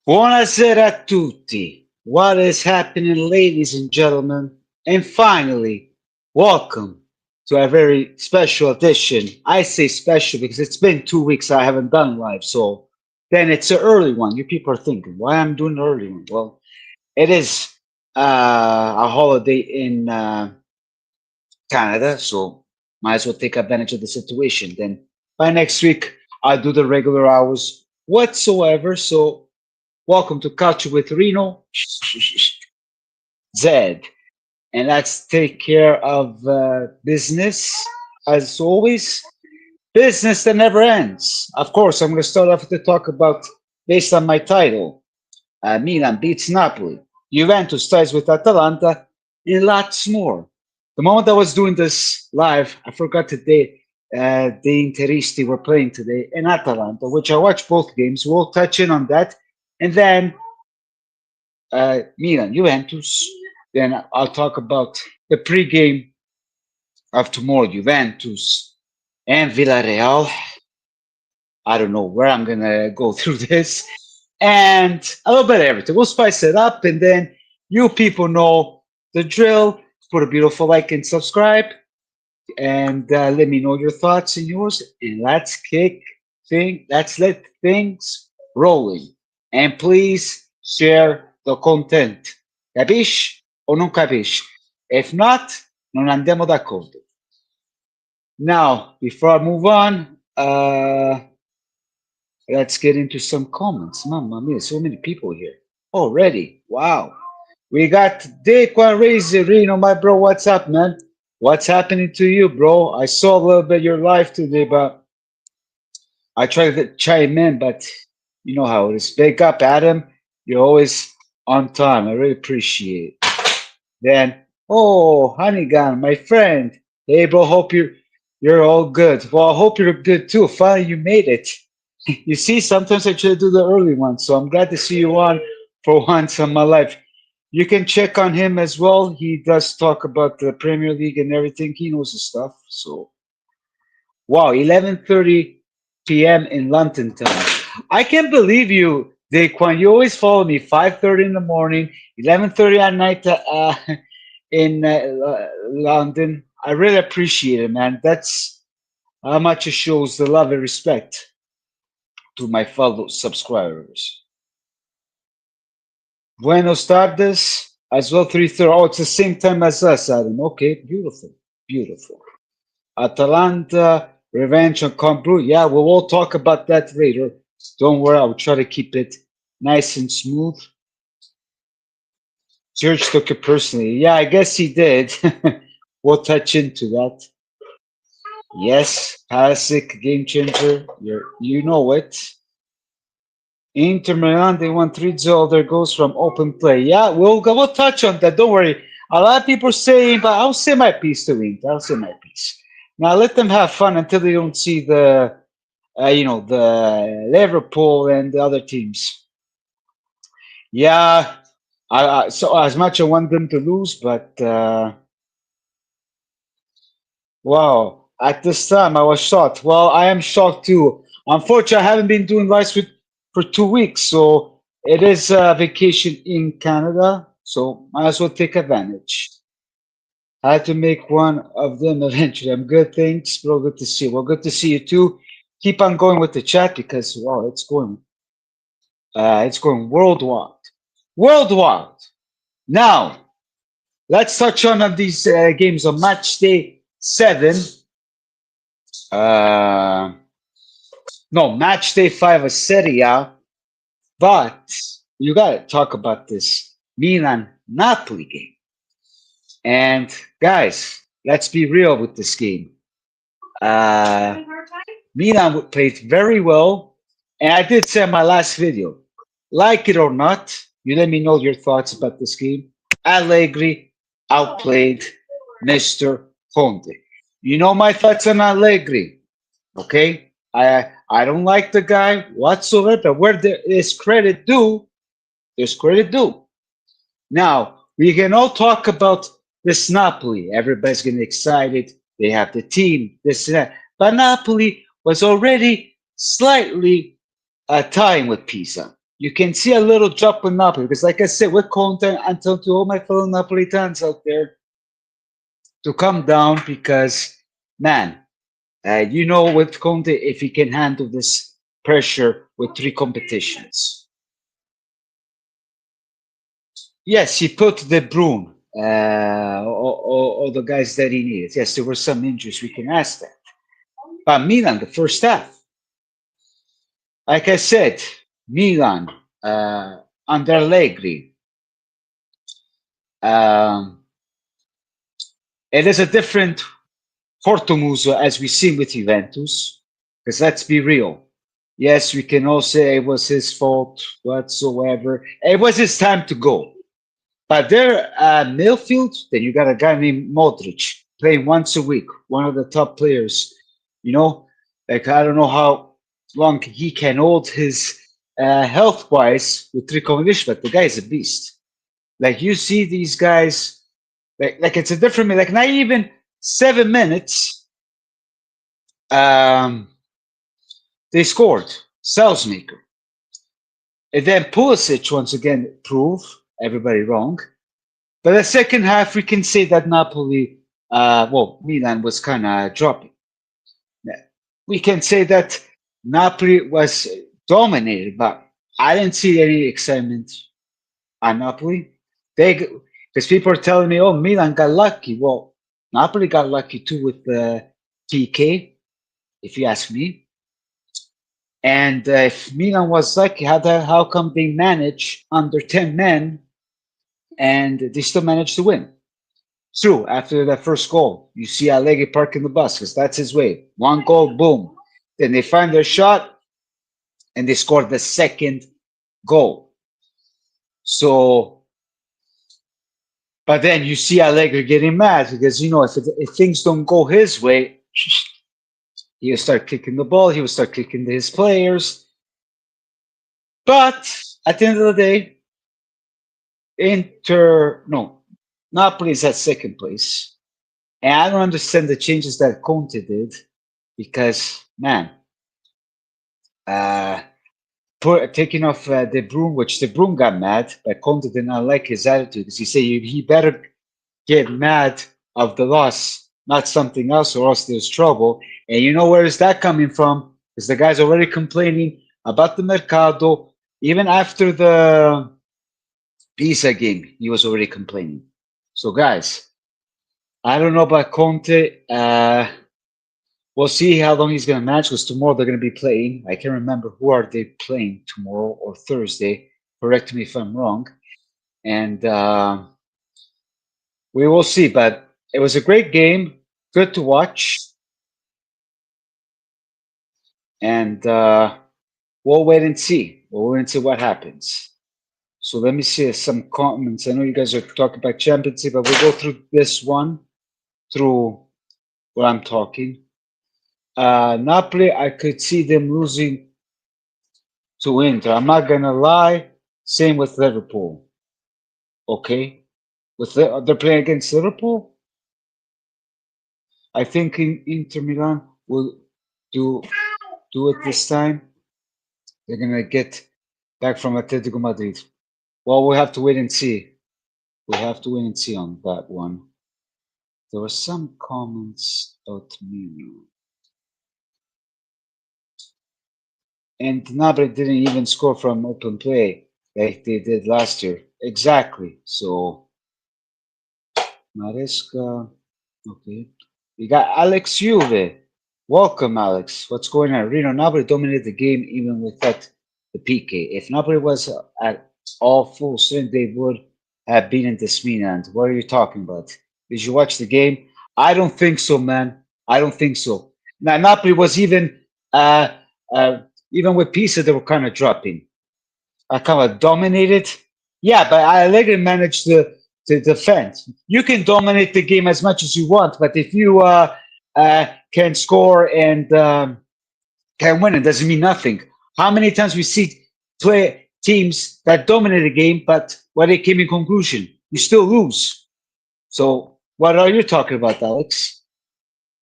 Buonasera a tutti. What is happening, ladies and gentlemen? And finally, welcome to a very special edition. I say special because it's been 2 weeks I haven't done live, so then it's an early one. You people are thinking, why I'm doing an early one? Well, it is a holiday in Canada, so might as well take advantage of the situation. Then by next week, I'll do the regular hours whatsoever. So welcome to Calcio with Reno Zed. And let's take care of business as always. Business that never ends. Of course, I'm going to start off to talk about, based on my title, Milan beats Napoli, Juventus ties with Atalanta, and lots more. The moment I was doing this live, I forgot today the Interisti were playing today in Atalanta, which I watched both games. We'll touch in on that. And then Milan, Juventus. Then I'll talk about the pregame of tomorrow, Juventus and Villarreal. I don't know where I'm gonna go through this, and a little bit of everything. We'll spice it up, and then you people know the drill. Put a beautiful like and subscribe, and let me know your thoughts and yours. And let's let things rolling. And please share the content. Capisci o non capisci? If not, non andiamo d'accordo. Now, before I move on, let's get into some comments. Mamma mia, so many people here already. Wow. We got Dequan Rino, my bro. What's up, man? What's happening to you, bro? I saw a little bit your live today, but I tried to chime in, but you know how it is. Big up, Adam. You're always on time. I really appreciate it. Then, oh, Honeygun, my friend. Hey, bro. Hope you're all good. Well, I hope you're good too. Finally, you made it. You see, sometimes I try to do the early one, so I'm glad to see you on for once in my life. You can check on him as well. He does talk about the Premier League and everything. He knows the stuff. So, wow, 11:30 p.m. in London time. I can't believe you, Daquan. You always follow me. 5:30 in the morning, 11:30 at night in London. I really appreciate it, man. That's how much it shows the love and respect to my fellow subscribers. Buenos tardes, as well 3:30. Oh, it's the same time as us, Adam. Okay, beautiful, beautiful. Atalanta, revenge on Combru. Yeah, we'll all talk about that later. Don't worry, I'll try to keep it nice and smooth. George took it personally. Yeah, I guess he did. We'll touch into that. Yes, classic game changer. You know it. Inter Milan, they won 3-0. There goes from open play. Yeah, we'll touch on that. Don't worry. A lot of people saying, but I'll say my piece to Inter. I'll say my piece. Now let them have fun until they don't see the Liverpool and the other teams. Yeah, so as much I want them to lose, but wow, at this time I was shocked. Well, I am shocked too. Unfortunately, I haven't been doing lives for 2 weeks, so it is a vacation in Canada, so might as well take advantage. I had to make one of them eventually. I'm good, thanks, bro. Good to see you. Well, good to see you too. Keep on going with the chat because wow, it's going worldwide, worldwide. Now let's touch on these games on match day 7. Uh, no, match day 5 of Serie A. But you got to talk about this Milan Napoli game. And guys, let's be real with this game. Uh, Milan played very well. And I did say in my last video, like it or not, you let me know your thoughts about this game. Allegri outplayed Mr. Conte. You know my thoughts on Allegri, okay? I don't like the guy whatsoever, but where there is credit due, there's credit due. Now, we can all talk about this Napoli. Everybody's getting excited. They have the team, this and that. But Napoli was already slightly tying with Pisa. you can see a little drop in Napoli because, like I said, with Conte, I'm telling to all my fellow Napolitans out there to come down because, man, with Conte, if he can handle this pressure with three competitions. Yes, he put the Bruyne, all the guys that he needed. Yes, there were some injuries. We can ask that. But Milan, the first half, like I said, Milan under Allegri, um, it is a different Portomuso as we see with Juventus. Because let's be real. Yes, we can all say it was his fault whatsoever. It was his time to go. But their midfield, then you got a guy named Modric playing once a week, one of the top players. You know, like I don't know how long he can hold his health wise with three combinations, but the guy is a beast. Like you see these guys, like it's a different, like not even 7 minutes, um, they scored. Salesmaker. And then Pulisic once again proved everybody wrong. But the second half, we can say that Napoli, Milan was kind of dropping. Yeah. We can say that Napoli was dominated, but I didn't see any excitement on Napoli. They, because people are telling me, oh, Milan got lucky. Well, Napoli got lucky too with the PK, if you ask me. And if Milan was lucky, how come they manage under 10 men and they still managed to win? True, after that first goal, you see Allegri parking the bus because that's his way. One goal, boom. Then they find their shot and they scored the second goal. So, but then you see Allegri getting mad because, if things don't go his way, he'll start kicking the ball, he will start kicking his players. But at the end of the day, Napoli is at second place. And I don't understand the changes that Conte did because, man, uh, taking off De Bruyne, which De Bruyne got mad, but Conte did not like his attitude because he said he better get mad of the loss, not something else, or else there's trouble. And you know where is that coming from? Because the guy's already complaining about the Mercado. Even after the Pisa game, he was already complaining. So, guys, I don't know about Conte. We'll see how long he's going to manage because tomorrow they're going to be playing. I can't remember who are they playing tomorrow or Thursday. Correct me if I'm wrong. And we will see. But it was a great game. Good to watch. And we'll wait and see. We'll wait and see what happens. So let me see some comments. I know you guys are talking about championship, but we'll go through this one through what I'm talking. Napoli, I could see them losing to Inter. I'm not gonna lie. Same with Liverpool. Okay, they're playing against Liverpool. I think Inter Milan will do do it this time. They're gonna get back from Atletico Madrid. Well, we have to wait and see. We have to wait and see on that one. There were some comments about Milan. And Napoli didn't even score from open play like they did last year. Exactly. So Maresca, okay. We got Alex Juve. Welcome, Alex. What's going on? Reno, Napoli dominated the game even without the PK. If Napoli was at all full strength, they would have beaten this Milan. What are you talking about? Did you watch the game? I don't think so, man. I don't think so. Now, Napoli was uh, uh, even with Pisa, they were kind of dropping. I kind of dominated. Yeah, but Allegri managed to defend. You can dominate the game as much as you want, but if you can score and can win, it doesn't mean nothing. How many times we see play teams that dominate a game, but when they came in conclusion, you still lose. So what are you talking about, Alex?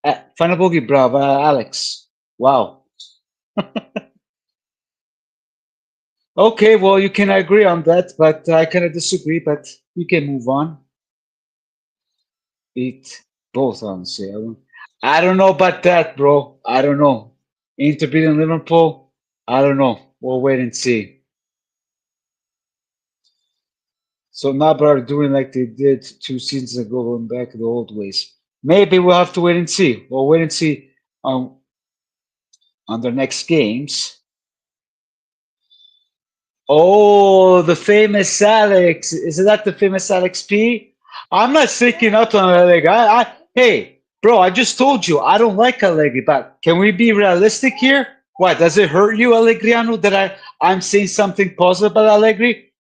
Fanabogi, bravo, Alex. Wow. Okay, well, you can agree on that, but I kind of disagree, but we can move on. Eat both, honestly. I don't know about that, bro. I don't know. Inter beating Liverpool? I don't know. We'll wait and see. So Naba are doing like they did 2 seasons ago, going back to the old ways. Maybe we'll have to wait and see. We'll wait and see on on their next games. Oh, the famous Alex. Is that the famous Alex P? I'm not sticking up on Allegri. Hey, bro, I just told you I don't like Allegri, but can we be realistic here? What, does it hurt you, Allegriano, that I'm saying something positive about Allegri?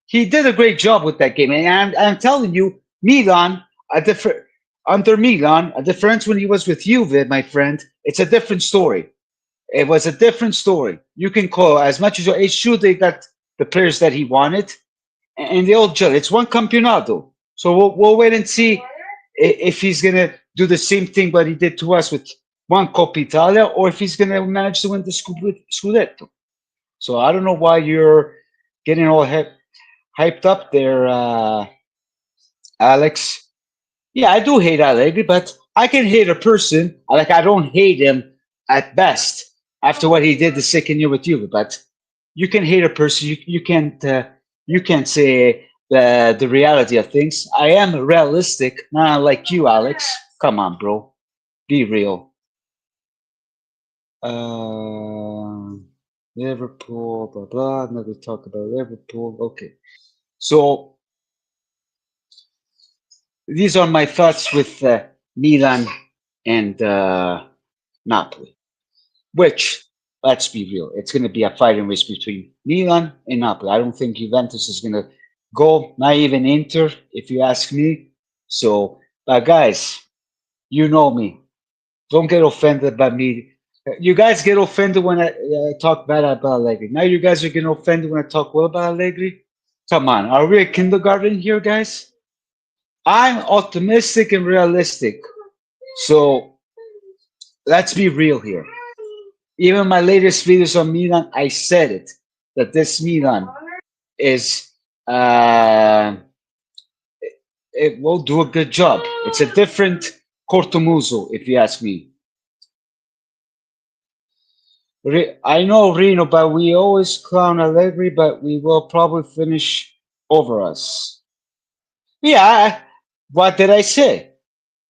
He did a great job with that game. And I'm telling you, Milan, a different under Milan, a difference when he was with Juve, my friend, it's a different story. It was a different story. You can call as much as it's true they got the players that he wanted, and they all gel. It's one campionato, so we'll wait and see if he's gonna do the same thing what he did to us with one Coppa Italia, or if he's gonna manage to win the Scudetto. So I don't know why you're getting all hyped up there, Alex. Yeah, I do hate Allegri, but I can hate a person. Like I don't hate him at best after what he did the second year with Juve. But you can hate a person. You can't say the reality of things. I am realistic, not like you, Alex. Come on, bro, be real. Uh, Liverpool, blah blah. Never talk about Liverpool. Okay, so these are my thoughts with Milan and Napoli. Which, let's be real, it's going to be a fighting race between Milan and Napoli. I don't think Juventus is going to go, not even Inter, if you ask me. So, guys, you know me. Don't get offended by me. You guys get offended when I talk bad about Allegri. Now you guys are getting offended when I talk well about Allegri. Come on, are we a kindergarten here, guys? I'm optimistic and realistic. So let's be real here. Even my latest videos on Milan, I said it that this Milan is it will do a good job. It's a different Cortomuso, if you ask me. I know Reno, but we always clown Allegri, but we will probably finish over us. Yeah, what did I say?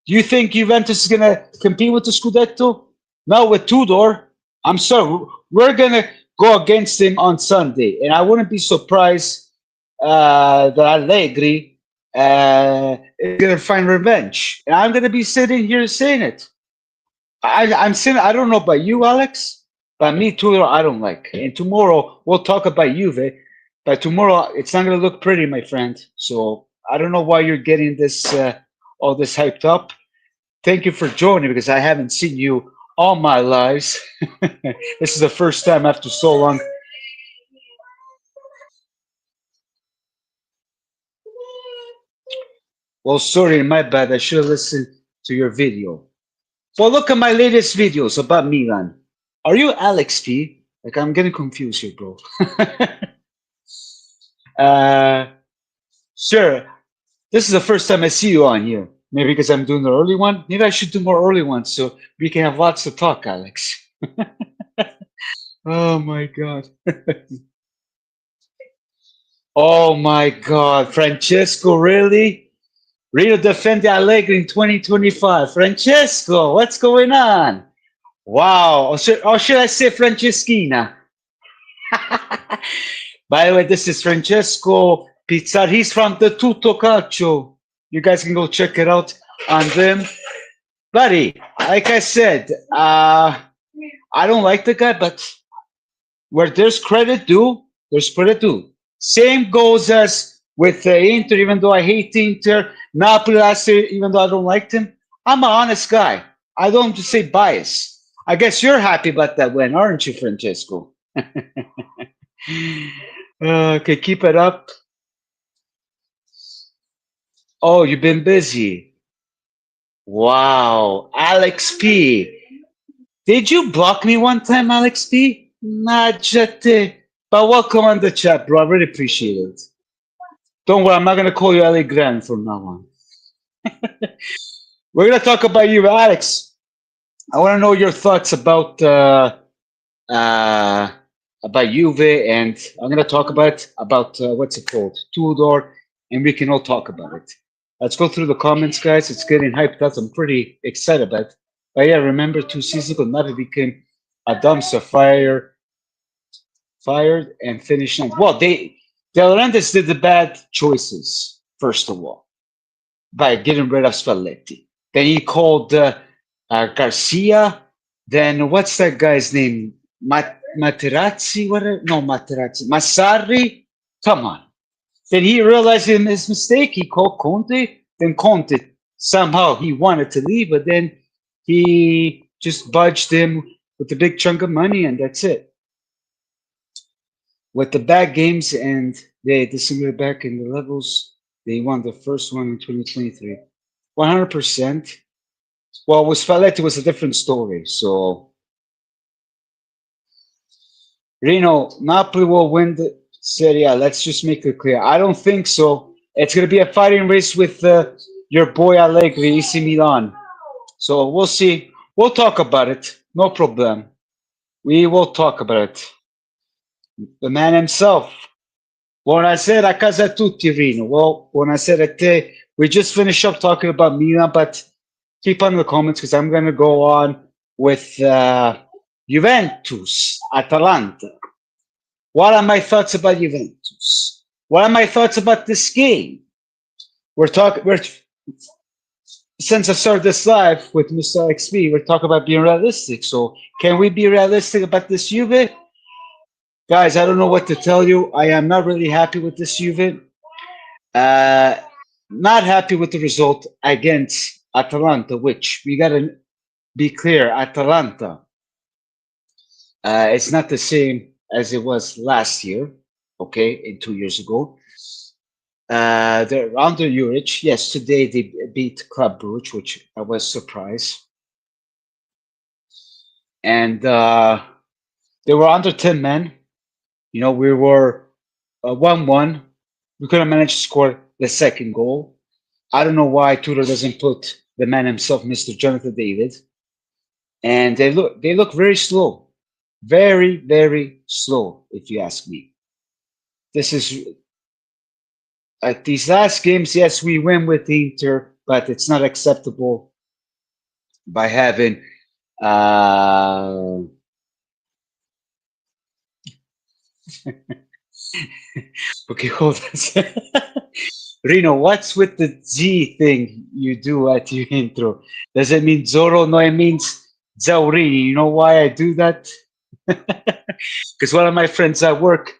Do you think Juventus is gonna compete with the Scudetto? No, with Tudor. I'm sorry, we're gonna go against him on Sunday, and I wouldn't be surprised that Allegri is gonna find revenge. And I'm gonna be sitting here saying it. I'm saying I don't know about you, Alex, but me Tudor I don't like. And tomorrow we'll talk about Juve, but tomorrow it's not gonna look pretty, my friend. So I don't know why you're getting this all this hyped up. Thank you for joining because I haven't seen you all my lives. This is the first time after so long. Well, sorry, my bad. I should have listened to your video. Well, look at my latest videos about Milan. Are you Alex P? Like, I'm getting confused here, bro. uh, sure. This is the first time I see you on here. Maybe because I'm doing the early one. Maybe I should do more early ones so we can have lots to talk, Alex. Oh my God. Oh my God, Francesco, really? Rio defende Allegri in 2025. Francesco, what's going on? Wow. Or should I say Franceschina? By the way, this is Francesco Pizzar. He's from the Tutto Calcio. You guys can go check it out on them. Buddy, like I said, I don't like the guy, but where there's credit due, there's credit due. Same goes as with Inter, even though I hate Inter. Napoli last year, even though I don't like him. I'm an honest guy. I don't just say bias. I guess you're happy about that win, aren't you, Francesco? Okay, keep it up. Oh, you've been busy. Wow. Alex P. Did you block me one time, Alex P? Najate. But welcome on the chat, bro. I really appreciate it. Don't worry, I'm not gonna call you Ali Gran from now on. We're gonna talk about you, Alex. I want to know your thoughts uh, about Juve, and I'm gonna talk about what's it called, Tudor, and we can all talk about it. Let's go through the comments, guys. It's getting hyped up. I'm pretty excited about it. But yeah, remember 2 seasons ago, Navi became a dumpster fire, fired and finished. Well, the Laurentiis did the bad choices first of all by getting rid of Spalletti. Then he called Garcia. Then what's that guy's name? Materazzi? What? No, Materazzi. Massari? Come on. Then he realized in his mistake. He called Conte. Then Conte somehow he wanted to leave, but then he just budged him with a big chunk of money, and that's it. With the bad games, and they disintegrated back in the levels. They won the first one in 2023. 100%. Well, with Spalletti was a different story. So Reno, Napoli will win the Serie A. Let's just make it clear. I don't think so. It's going to be a fighting race with your boy Allegri, AC Milan. So we'll see. We'll talk about it. No problem. We will talk about it. The man himself. Buonasera a casa tutti, Rino. Well, buonasera a te. We just finished up talking about Milan, but keep on in the comments because I'm going to go on with Juventus, Atalanta. What are my thoughts about Juventus? What are my thoughts about this game? We're talking. We're Since I started this live with Mr. XP, we're talking about being realistic. So, can we be realistic about this Juve? Guys, I don't know what to tell you. I am not really happy with this Juve. Uh, Not happy with the result against Atalanta, which we got to be clear, Atalanta, it's not the same as it was last year, okay, in 2 years ago. They're under Juric. Yes, today they beat Club Brugge, which I was surprised. And they were under 10 men. You know, we were 1-1. We couldn't manage to score the second goal. I don't know why Tudor doesn't put the man himself, Mr. Jonathan David. And they look very slow, very very slow. If you ask me, this is at these last games. Yes, we win with the Inter, but it's not acceptable by having. Uh, okay, hold on. Rino, what's with the Z thing you do at your intro? Does it mean Zoro? No, it means Zaurini. You know why I do that? Because one of my friends at work,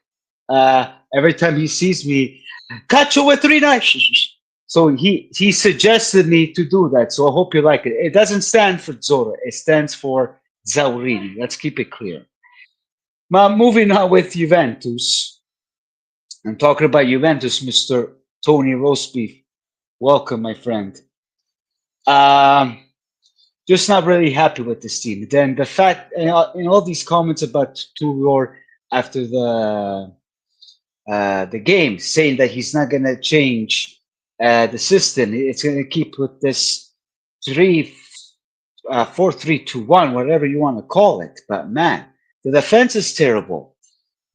every time he sees me, Calcio with three knives. So he suggested me to do that. So I hope you like it. It doesn't stand for Zoro. It stands for Zaurini. Let's keep it clear. Now, moving on with Juventus. I'm talking about Juventus, Mr. Tony Roastbeef. Welcome, my friend. Um, just not really happy with this team. Then the fact in all these comments about Tudor after the game, saying that he's not going to change the system. It's going to keep with this 3-4-3-2-1, whatever you want to call it. But man, the defense is terrible.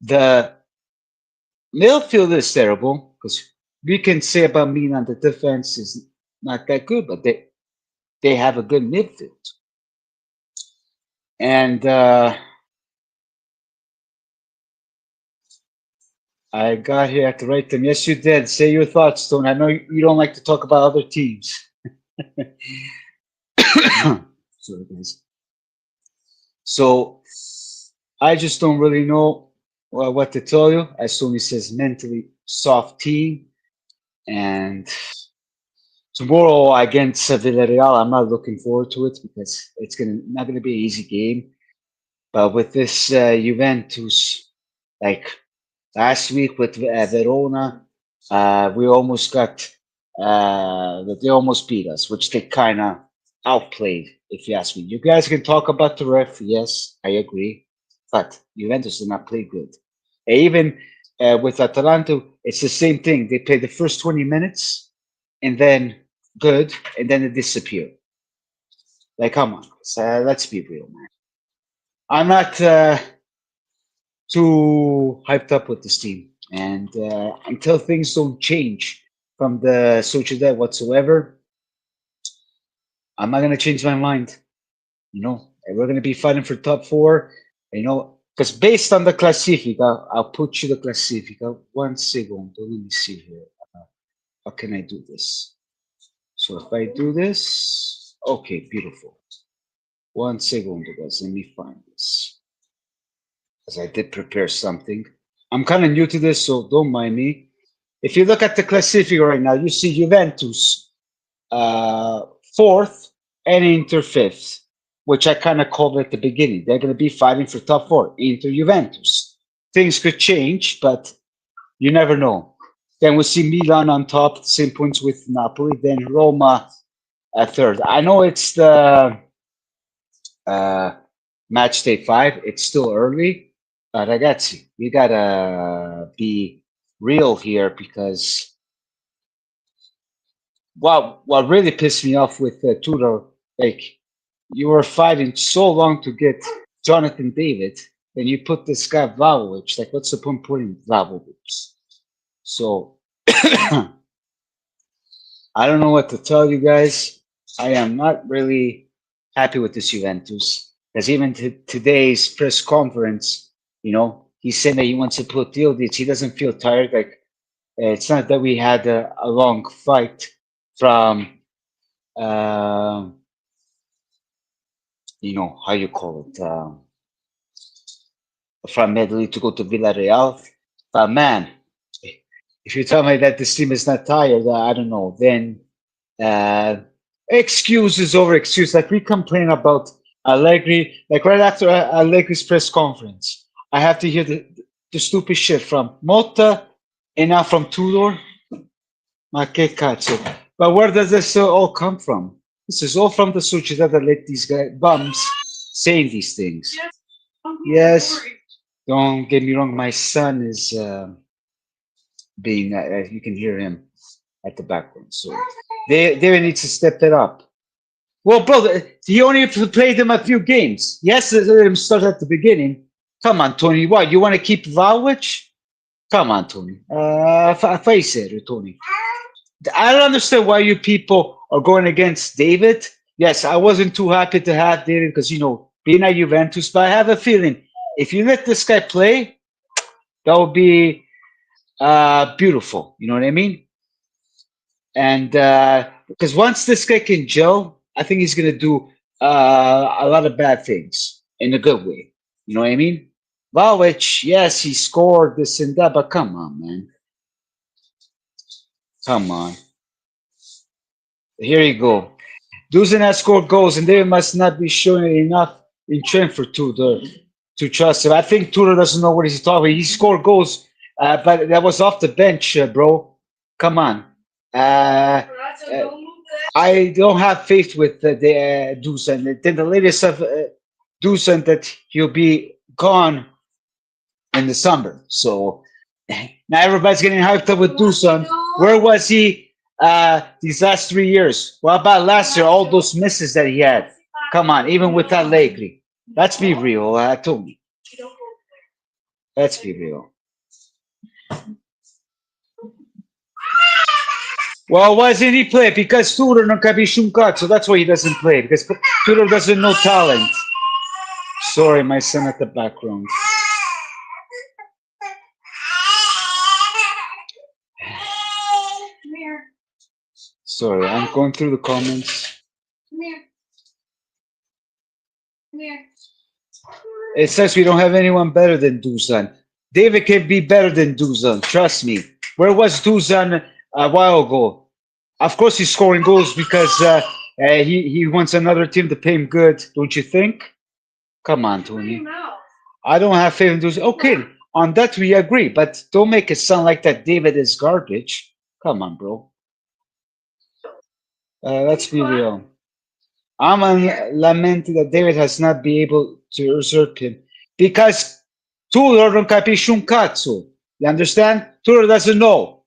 The midfield is terrible because we can say about Milan the defense is not that good, but they have a good midfield. And I got here at the right time. Yes, you did. Say your thoughts, Stone. I know you don't like to talk about other teams. Sorry, guys. So I just don't really know what to tell you. As Tony says, mentally soft team. And tomorrow against Villarreal, I'm not looking forward to it because it's not gonna be an easy game. But with this Juventus, like last week with Verona, we almost got they almost beat us, which they kind of outplayed. If you ask me, you guys can talk about the ref. Yes, I agree, but Juventus did not play good. Even with Atalanta, it's the same thing. They play the first 20 minutes and then good, and then they disappear. Like, come on, let's be real, man. I'm not too hyped up with this team, and until things don't change from the Sociedad whatsoever, I'm not gonna change my mind. And we're gonna be fighting for top four. Because based on the Classifica, I'll put you the Classifica. One second, let me see here. How can I do this? So if I do this, okay, beautiful. One second, guys. Let me find this because I did prepare something. I'm kind of new to this, so don't mind me. If you look at the Classifica right now, you see Juventus uh, fourth and Inter fifth, which I kind of called at the beginning. They're going to be fighting for top four. Inter Juventus. Things could change, but you never know. Then we see Milan on top, same points with Napoli. Then Roma at third. I know it's the uh, match day 5. It's still early. Ragazzi, we gotta be real here because what really pissed me off with Tudor, like you were fighting so long to get Jonathan David, and you put this guy Vlahovic. Like, what's the point putting Vlahovic? So I don't know what to tell you guys. I am not really happy with this Juventus because even today's press conference, he's saying that he wants to put Djordjic. He doesn't feel tired. Like it's not that we had a long fight from, uh, how you call it, from Medellin to go to Villarreal. But man, if you tell me that this team is not tired, I don't know. Then uh, excuses over excuse. Like we complain about Allegri, like right after Allegri's press conference, I have to hear the stupid shit from Motta and now from Tudor. Ma che cazzo. But where does this all come from? This is all from the società that let these guys bums saying these things. Yes, don't get me wrong. My son is being. You can hear him at the background. So they need to step it up. Well, bro, he only played him a few games. Yes, let him start at the beginning. Come on, Tony. What, you want to keep Vlahovic? Come on, Tony. Face it, Tony. I don't understand why you people are going against David. Yes, I wasn't too happy to have David because, being at Juventus, but I have a feeling if you let this guy play, that would be beautiful. You know what I mean? And because once this guy can gel, I think he's gonna do a lot of bad things in a good way. You know what I mean? Vlahovic, yes, he scored this and that, but come on, man, come on. Here you go. Dusan has scored goals, and they must not be showing enough in trend for Tudor to trust him. I think Tudor doesn't know what he's talking about. He scored goals, but that was off the bench, bro. Come on. Uh, I don't have faith with the Dusan. Then the latest of Dusan that he'll be gone in the summer. So now everybody's getting hyped up with Dusan. Where was he these last 3 years? What about last year? All those misses that he had. Come on, even with that Allegri. Let's be real, Tony. Let's be real. Well, why doesn't he play? Because Tudor non capisce un cazzo. That's why he doesn't play. Because Tudor doesn't know talent. Sorry, my son at the background. Sorry, I'm going through the comments. It says we don't have anyone better than Dusan. David can be better than Dusan. Trust me. Where was Dusan a while ago? Of course, he's scoring goals because he wants another team to pay him good. Don't you think? Come on, Tony. I don't have faith in Dusan. Okay, on that we agree, but don't make it sound like that David is garbage. Come on, bro. Let's be real. I'm lamenting that David has not been able to usurp him because Tudor non capisce un cazzo. You understand? Tudor doesn't know.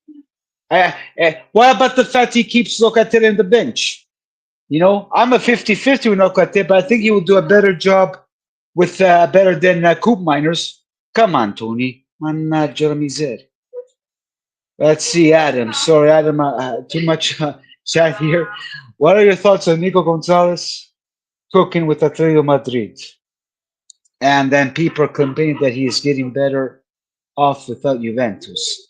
What about the fact he keeps Locatelli on the bench? You know, I'm a 50-50 with Locatelli, but I think he will do a better job with better than Coop Miners. Come on, Tony. Mannaggia la miseria. Let's see, Adam. Sorry, Adam, too much chat here. What are your thoughts on Nico Gonzalez cooking with Atletico Madrid? And then people complaining that he is getting better off without Juventus.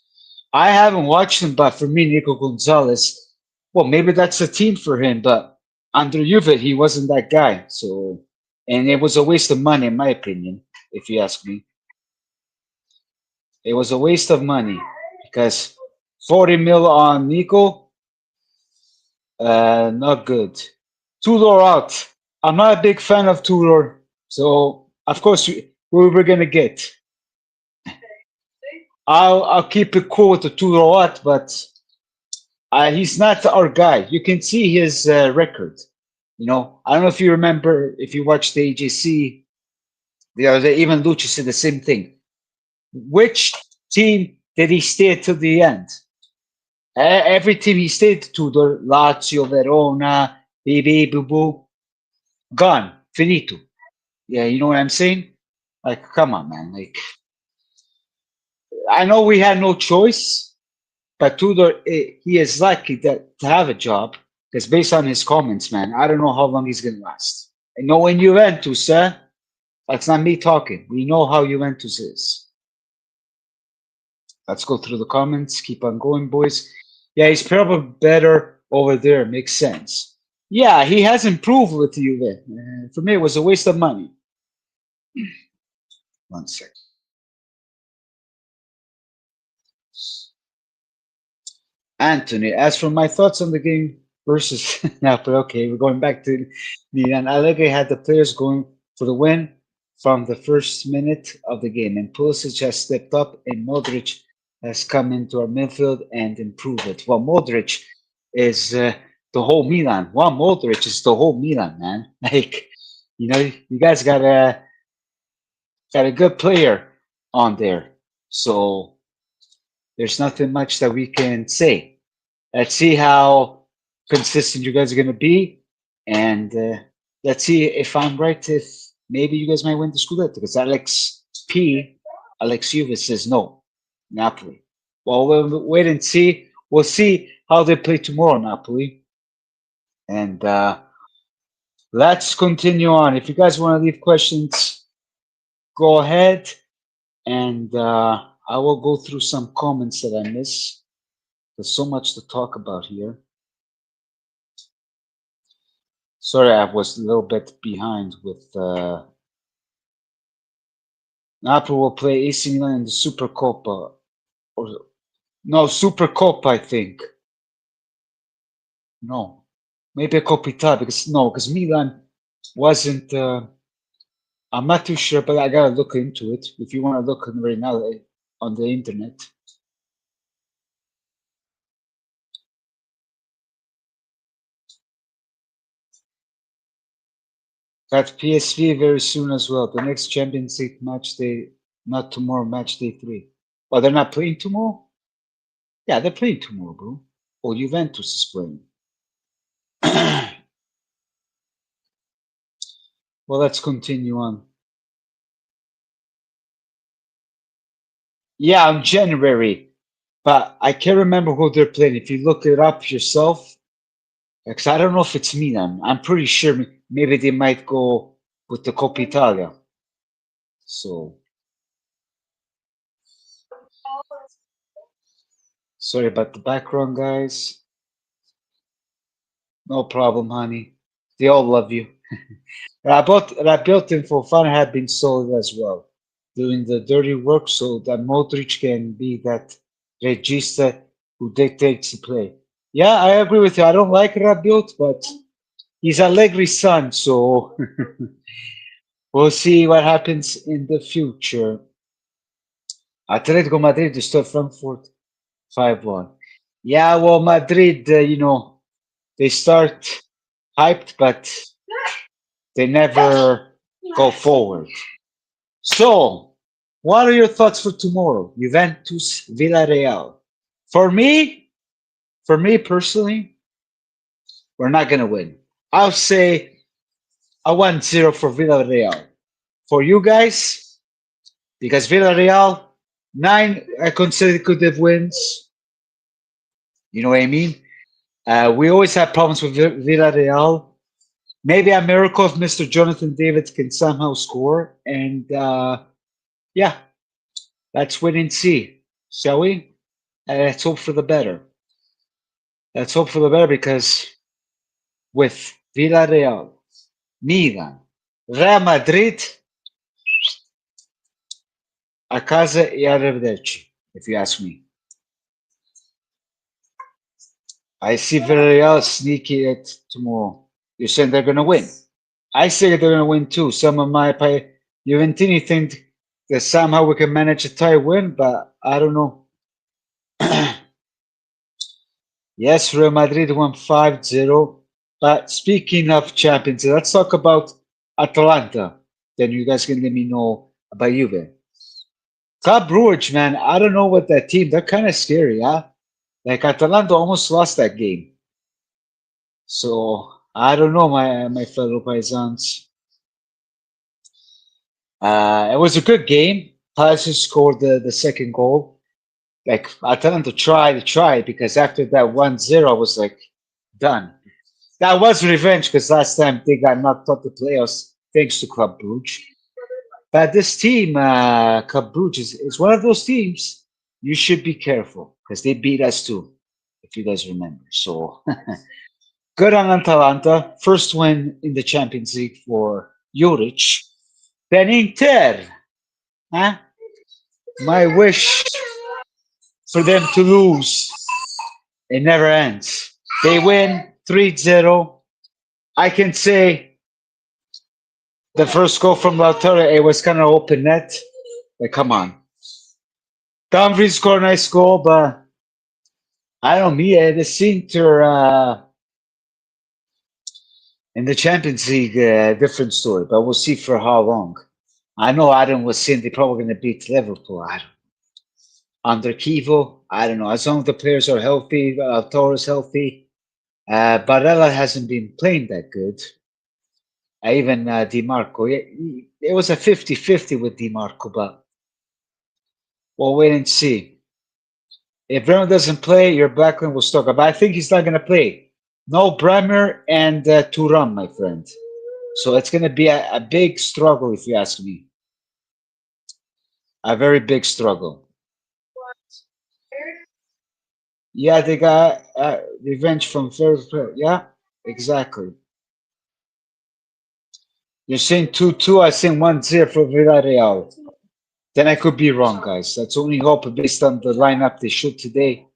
I haven't watched him, but for me, Nico Gonzalez, well, maybe that's a team for him, but under Juve, he wasn't that guy. So, and it was a waste of money, in my opinion, if you ask me. It was a waste of money because 40 mil on Nico, not good. Tudor out. I'm not a big fan of Tudor, so of course we were gonna get. I'll keep it cool with the Tudor out, but he's not our guy. You can see his record. You know, I don't know if you remember if you watched the AJC the other day. Even Lucha said the same thing. Which team did he stay till the end? Every team he stayed to, the Lazio, Verona, BB, Boo Boo, gone, finito. Yeah, you know what I'm saying? Like, come on, man. Like, I know we had no choice, but Tudor, he is lucky that to have a job because based on his comments, man, I don't know how long he's gonna last. And knowing Juventus, that's not me talking. We know how Juventus is. Let's go through the comments. Keep on going, boys. Yeah, he's probably better over there. Makes sense. Yeah, he has improved with Juve. For me, it was a waste of money. One sec. Anthony, as for my thoughts on the game versus Napoli, okay, we're going back to Milan. Allegri had the players going for the win from the first minute of the game, and Pulisic has stepped up, and Modric has come into our midfield and improved it. Well, Modric is the whole Milan. Well, Modric is the whole Milan, man. Like, you know, you guys got a good player on there, so there's nothing much that we can say. Let's see how consistent you guys are going to be, and let's see if I'm right. If maybe you guys might win the Scudetto because Alex Juve says no, Napoli. Well, we'll wait and see. We'll see how they play tomorrow, Napoli, and let's continue on. If you guys want to leave questions, go ahead, and I will go through some comments that I miss. There's so much to talk about here. Sorry, I was a little bit behind with. Napoli will play AC Milan in the Super Coppa, or no Super Coppa, I think. No, maybe a Coppa Italia because no, because Milan wasn't. I'm not too sure, but I gotta look into it. If you want to look right now on the internet. Got PSV very soon as well. The next Champions League match day, not tomorrow, match day 3. Oh, they're not playing tomorrow? Yeah, they're playing tomorrow, bro. Oh, Juventus is playing. Well, let's continue on. Yeah, in January, but I can't remember who they're playing. If you look it up yourself, because I don't know if it's Milan. I'm pretty sure maybe they might go with the Coppa Italia. So, sorry about the background, guys. No problem, honey. They all love you. Rabiot and Fofana have been solid as well, doing the dirty work so that Modric can be that regista who dictates the play. Yeah, I agree with you. I don't like Rabiot, but he's Allegri's son, so we'll see what happens in the future. Atletico Madrid destroyed Frankfurt 5-1. Yeah, well, Madrid, they start hyped, but they never go forward. So, What are your thoughts for tomorrow? Juventus Villarreal. For me, for me personally, we're not gonna win. I'll say a 1-0 for Villarreal. For you guys, because Villarreal, 9 consecutive wins. You know what I mean? We always have problems with Villarreal. Maybe a miracle if Mr. Jonathan David can somehow score. And yeah, let's wait and see, shall we? Let's hope for the better. Let's hope for the better because with Villarreal, Milan, Real Madrid, a casa e arrivederci, if you ask me. I see Villarreal sneaky it tomorrow. You're saying they're going to win. I say they're going to win too. Some of my Juventini think that somehow we can manage a tie win, but I don't know. Yes, Real Madrid won 5-0. But speaking of champions, let's talk about Atalanta. Then you guys can let me know about Juve. Club Brugge, man, I don't know what that team. They're kind of scary, huh? Like Atalanta almost lost that game. So I don't know, my fellow paisans. It was a good game. Calcio scored the second goal. Like Atalanta tried because after that 1-0, I was like, done. That was revenge because last time they got knocked out the playoffs thanks to Club Brugge. But this team, Club Brugge, is one of those teams you should be careful because they beat us too, if you guys remember. So good on Atalanta. First win in the Champions League for Juric. Then Inter. Huh? My wish for them to lose. It never ends. They win 3-0. I can say the first goal from Lautaro, it was kind of open net. Like, come on. Dumfries scored a nice goal, but I don't know, me, this Inter in the Champions League, different story, but we'll see for how long. I know Adam was saying they're probably going to beat Liverpool. I don't, under Kivo, I don't know. As long as the players are healthy, Torres healthy, Barella hasn't been playing that good. Even Di Marco, it was a 50-50 with Di Marco, but we'll wait and see. If Bremer doesn't play, your backline will struggle. But I think he's not going to play. No Bremer and Turam, my friend. So it's going to be a big struggle, if you ask me. A very big struggle. Yeah, they got revenge from first. Yeah, exactly. You're saying 2-2. I saying 1-0 for Villarreal. Then I could be wrong, guys. That's only hope based on the lineup they showed today.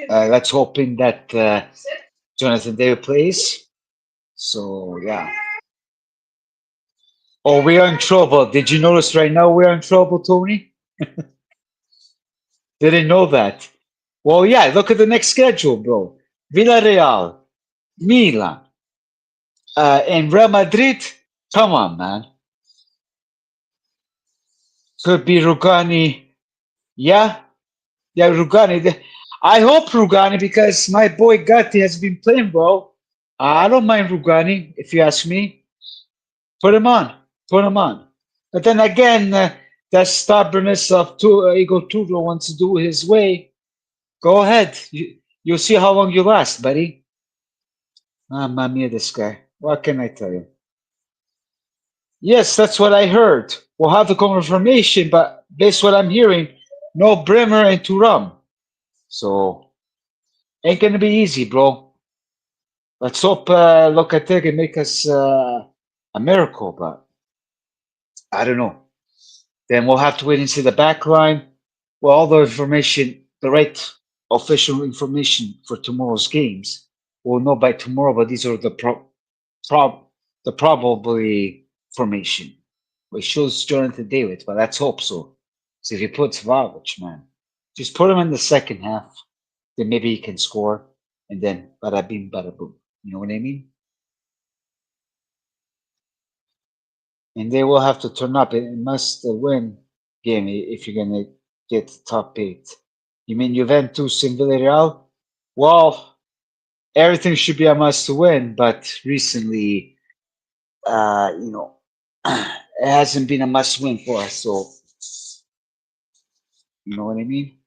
Let's hoping that Jonathan David plays. So yeah. Oh, we are in trouble. Did you notice right now we are in trouble, Tony? Didn't know that. Well, yeah. Look at the next schedule, bro. Villarreal, Milan, and Real Madrid. Come on, man. Could be Rugani. Yeah, yeah, Rugani. I hope Rugani because my boy Gatti has been playing well. I don't mind Rugani if you ask me. Put him on. Put him on. But then again, that stubbornness of Igor Tudor wants to do his way. Go ahead. You'll see how long you last, buddy. Ah, mia, this guy. What can I tell you? Yes, that's what I heard. We'll have the confirmation, but based what I'm hearing, no Bremer and Turam. So ain't gonna be easy, bro. Let's hope Locatel can make us a miracle, but I don't know. Then we'll have to wait and see the back line. Well, all the information, the right official information for tomorrow's games, we'll know by tomorrow. But these are the prob the probably formation. Which shows Jonathan David, but let's hope so. So if he puts Vlahovic, man, just put him in the second half, then maybe he can score, and then bada bing, bada boom. You know what I mean? and they will have to turn up. It must win game if you're gonna get the top eight. You mean Juventus and Villarreal? Well, everything should be a must to win, but recently, you know, it hasn't been a must win for us. So you know what I mean?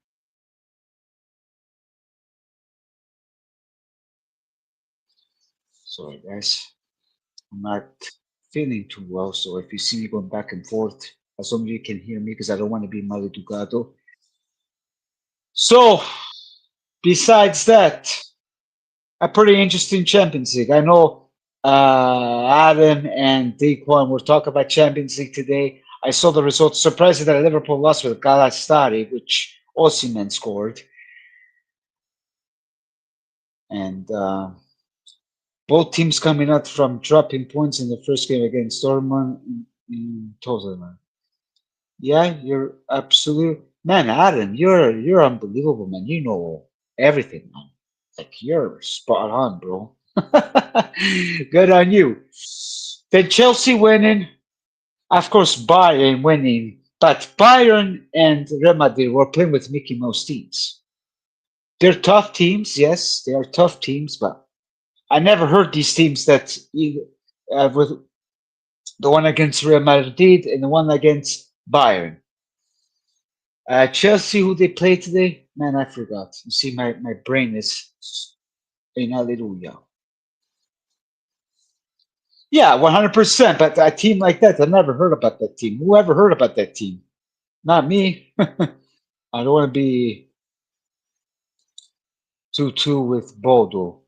Sorry, guys, I'm not feeling too well. So if you see me going back and forth, as long as you can hear me, because I don't want to be maleducado. So besides that, a pretty interesting Champions League. I know Adam and Dequan were talking about Champions League today. I saw the results. Surprised that Liverpool lost with Galatasaray, which Osimhen scored, and both teams coming out from dropping points in the first game against Dortmund in Tottenham. Yeah, you're absolute man, Adam. You're unbelievable, man. You know everything, man. Like you're spot on, bro. Good on you. Then Chelsea winning, of course, Bayern winning, but Bayern and Real Madrid were playing with Mickey Mouse teams. They're tough teams, yes, they are tough teams, but I never heard these teams that with the one against Real Madrid and the one against Bayern. Chelsea, who they play today? Man, I forgot. You see, my brain is in hallelujah. Yeah, 100%. But a team like that, I never heard about that team. Who ever heard about that team? Not me. I don't want to be 2-2 with Bodo.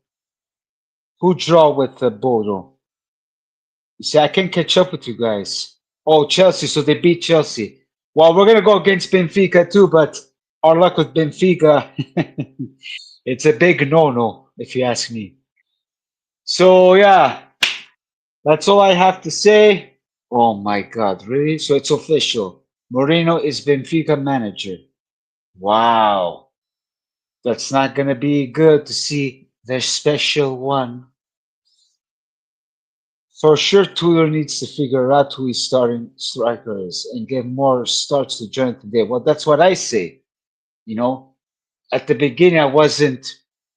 Who draw with Bodo? You see, I can't catch up with you guys. Oh, Chelsea. So they beat Chelsea. Well, we're going to go against Benfica too, but our luck with Benfica, it's a big no-no, if you ask me. So, yeah, that's all I have to say. Oh my God, really? So it's official. Moreno is Benfica manager. Wow. That's not going to be good to see their special one. For sure, Tudor needs to figure out who his starting striker is and get more starts to Jonathan Day. Well, that's what I say. You know, at the beginning, I wasn't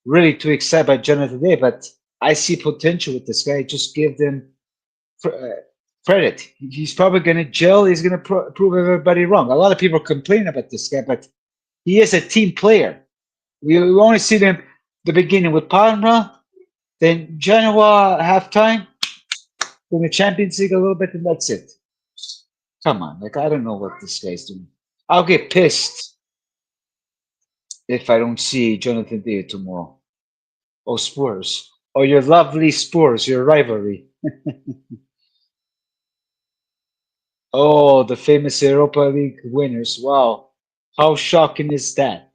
really too excited by Jonathan Day, but I see potential with this guy. Just give them credit. He's probably going to gel. He's going to prove everybody wrong. A lot of people complain about this guy, but he is a team player. We only see them the beginning with Parma, then Genoa halftime, then the Champions League a little bit, and that's it. Come on, like I don't know what this guy's doing. I'll get pissed if I don't see Jonathan Day tomorrow. Oh, Spurs. Oh, your lovely Spurs, your rivalry. Oh, the famous Europa League winners. Wow. How shocking is that?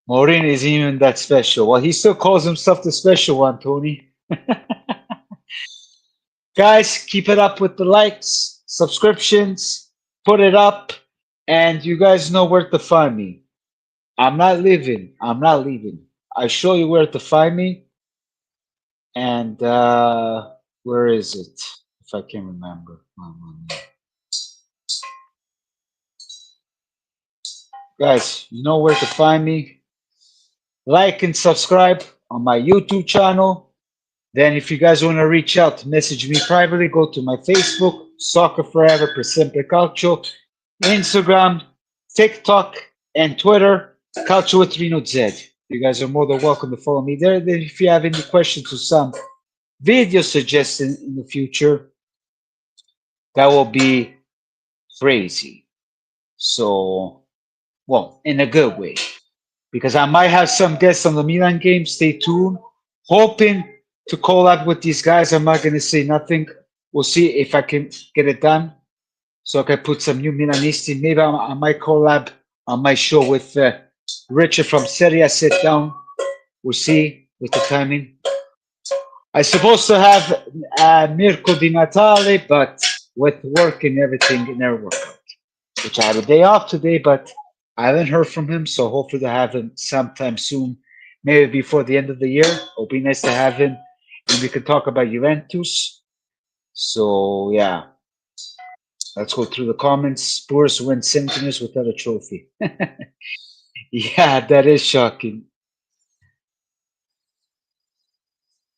Maureen isn't even that special. Well, he still calls himself the special one, Tony. Guys, keep it up with the likes, subscriptions, put it up, and you guys know where to find me. I'm not leaving. I'm not leaving. I show you where to find me, and where is it? If I can remember. Guys, you know where to find me. Like and subscribe on my YouTube channel. Then, if you guys want to reach out, message me privately, go to my Facebook, Soccer Forever per Sempre Calcio, Instagram, TikTok, and Twitter, Calcio with Reno Z. You guys are more than welcome to follow me there. Then, if you have any questions or some video suggestions in the future, that will be crazy. So, well, in a good way. Because I might have some guests on the Milan game. Stay tuned. Hoping to collab with these guys. I'm not going to say nothing. We'll see if I can get it done. So I can put some new Milanisti. Maybe I might collab on my show with Richard from Serie. Sit down. We'll see with the timing. I supposed to have Mirko Di Natale, but with work and everything, it never worked out. Which I have a day off today, but I haven't heard from him, so hopefully to have him sometime soon, maybe before the end of the year. It'll be nice to have him and we can talk about Juventus. So yeah, let's go through the comments. Spurs win 70 minutes without a trophy. Yeah, that is shocking.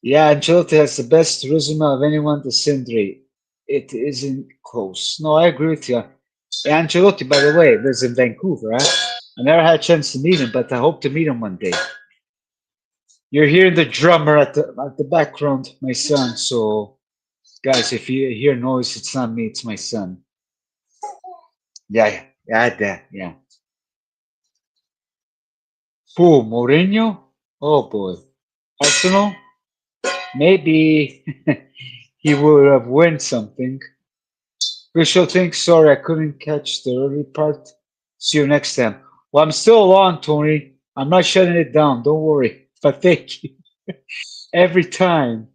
Yeah, Ancelotti has the best resume of anyone to Sindri. It isn't close. No, I agree with you. Ancelotti, by the way, lives in Vancouver. Huh? I never had a chance to meet him, but I hope to meet him one day. You're hearing the drummer at the background, my son. So, guys, if you hear noise, it's not me, it's my son. Yeah, yeah, yeah, that, yeah. Who, Mourinho? Oh boy. Arsenal? Maybe he would have won something. Visual thing, sorry, I couldn't catch the early part. See you next time. Well, I'm still on, Tony. I'm not shutting it down. Don't worry. But thank you. Every time.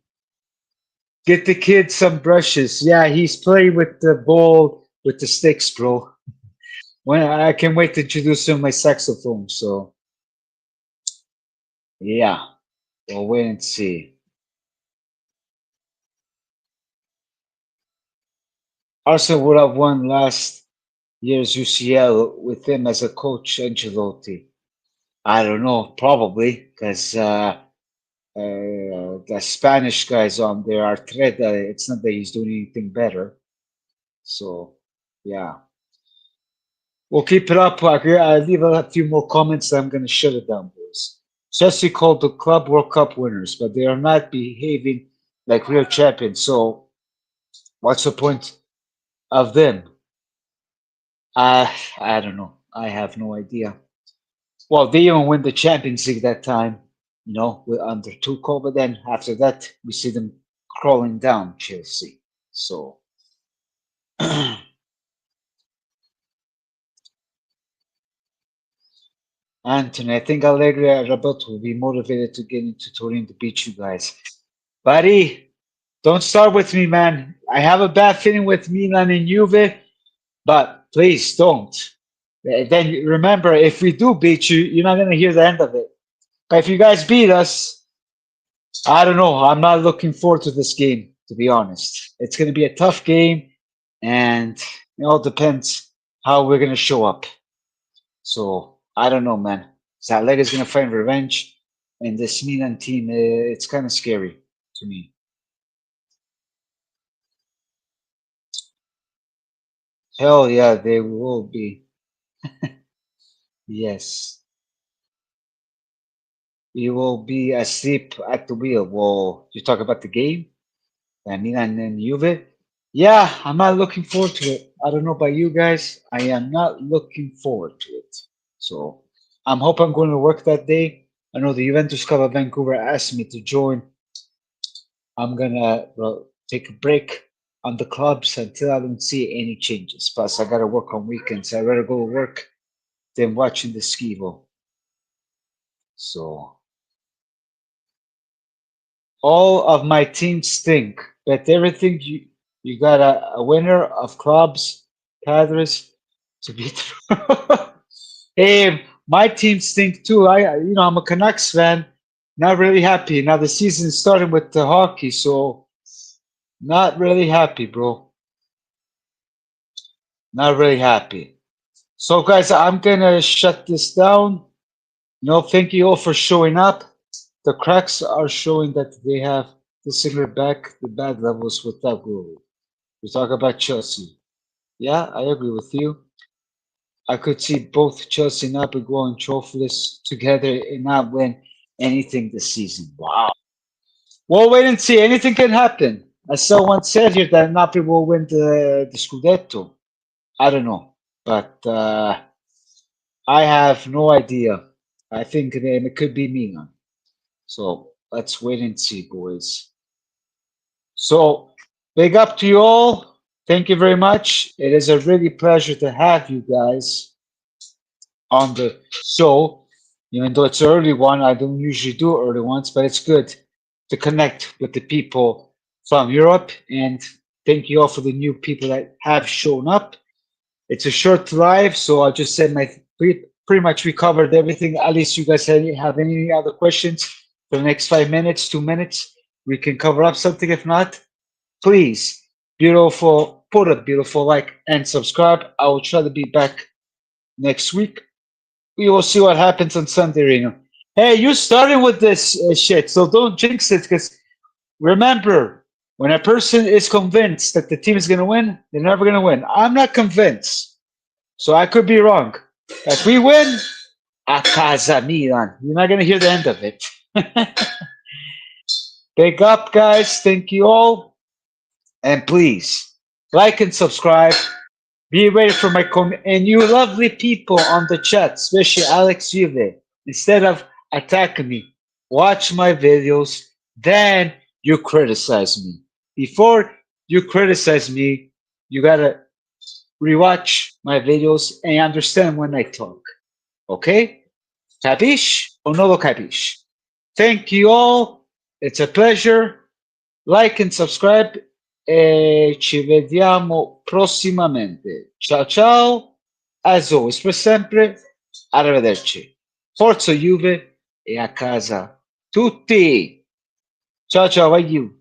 Get the kid some brushes. Yeah, he's playing with the ball, with the sticks, bro. When I can't wait to introduce him my saxophone. So, yeah, we'll wait and see. Arsenal would have won last year's UCL with him as a coach, Ancelotti. I don't know, probably, because the Spanish guys on there are threat. It's not that he's doing anything better. So, yeah, we'll keep it up. I'll leave a few more comments. I'm going to shut it down, boys. Chelsea called the club World Cup winners, but they are not behaving like real champions. So, what's the point of them? I don't know. I have no idea. Well, they even win the Champions League that time, with under Tuchel. But then after that, we see them crawling down Chelsea. So, Anthony, I think Allegri and Rabiot will be motivated to get into Turin to beat you guys. Buddy, don't start with me, man. I have a bad feeling with Milan and Juve, but please don't. Then remember, if we do beat you, you're not going to hear the end of it. But if you guys beat us, I don't know. I'm not looking forward to this game, to be honest. It's going to be a tough game, and it all depends how we're going to show up. So I don't know, man. Zaleg is going to find revenge, and this Milan team, it's kind of scary to me. Hell yeah, they will be. Yes, you will be asleep at the wheel. Well, you talk about the game, Milan and Juve. Yeah, I'm not looking forward to it. I don't know about you guys. I am not looking forward to it. So hope I'm going to work that day. I know the Juventus Club of Vancouver asked me to join. I'm gonna take a break on the clubs until I don't see any changes. Plus, I gotta work on weekends. I'd rather go to work than watching the skivo. So all of my teams stink. Bet everything you got a winner of clubs, cadres to beat. Hey, my team stink too. I'm a Canucks fan. Not really happy. Now the season started with the hockey, so not really happy, bro. Not really happy. So, guys, I'm gonna shut this down. Thank you all for showing up. The cracks are showing that they have the cigarette back the bad levels without glory. We talk about Chelsea. Yeah, I agree with you. I could see both Chelsea and Napoli going trophyless together and not win anything this season. Wow. Well, wait and see. Anything can happen. As someone said here that Napoli will win the Scudetto. I don't know. But I have no idea. I think it could be Milan. So let's wait and see, boys. So big up to you all. Thank you very much. It is a really pleasure to have you guys on the show. Even though it's an early one, I don't usually do early ones, but it's good to connect with the people from Europe. And thank you all for the new people that have shown up. It's a short live, so I'll just say pretty much we covered everything. At least you guys have any other questions for the next 5 minutes, 2 minutes? we can cover up something. If not, please, beautiful, put a beautiful like and subscribe. I will try to be back next week. We will see what happens on Sunday, Reno. Hey, you starting with this shit, so don't jinx it. Because remember, when a person is convinced that the team is going to win, they're never going to win. I'm not convinced, so I could be wrong. If we win, a casa Milan. You're not going to hear the end of it. Big up, guys. Thank you all. And please, like and subscribe. Be ready for my comment. And you lovely people on the chat, especially Alex Juve, instead of attacking me, watch my videos, then you criticize me. Before you criticize me, you gotta rewatch my videos and understand when I talk. Okay? Capish or no lo capish? Thank you all. It's a pleasure. Like and subscribe e ci vediamo prossimamente. Ciao ciao. As always, per sempre, arrivederci. Forza Juve e a casa tutti. Ciao ciao, vai you.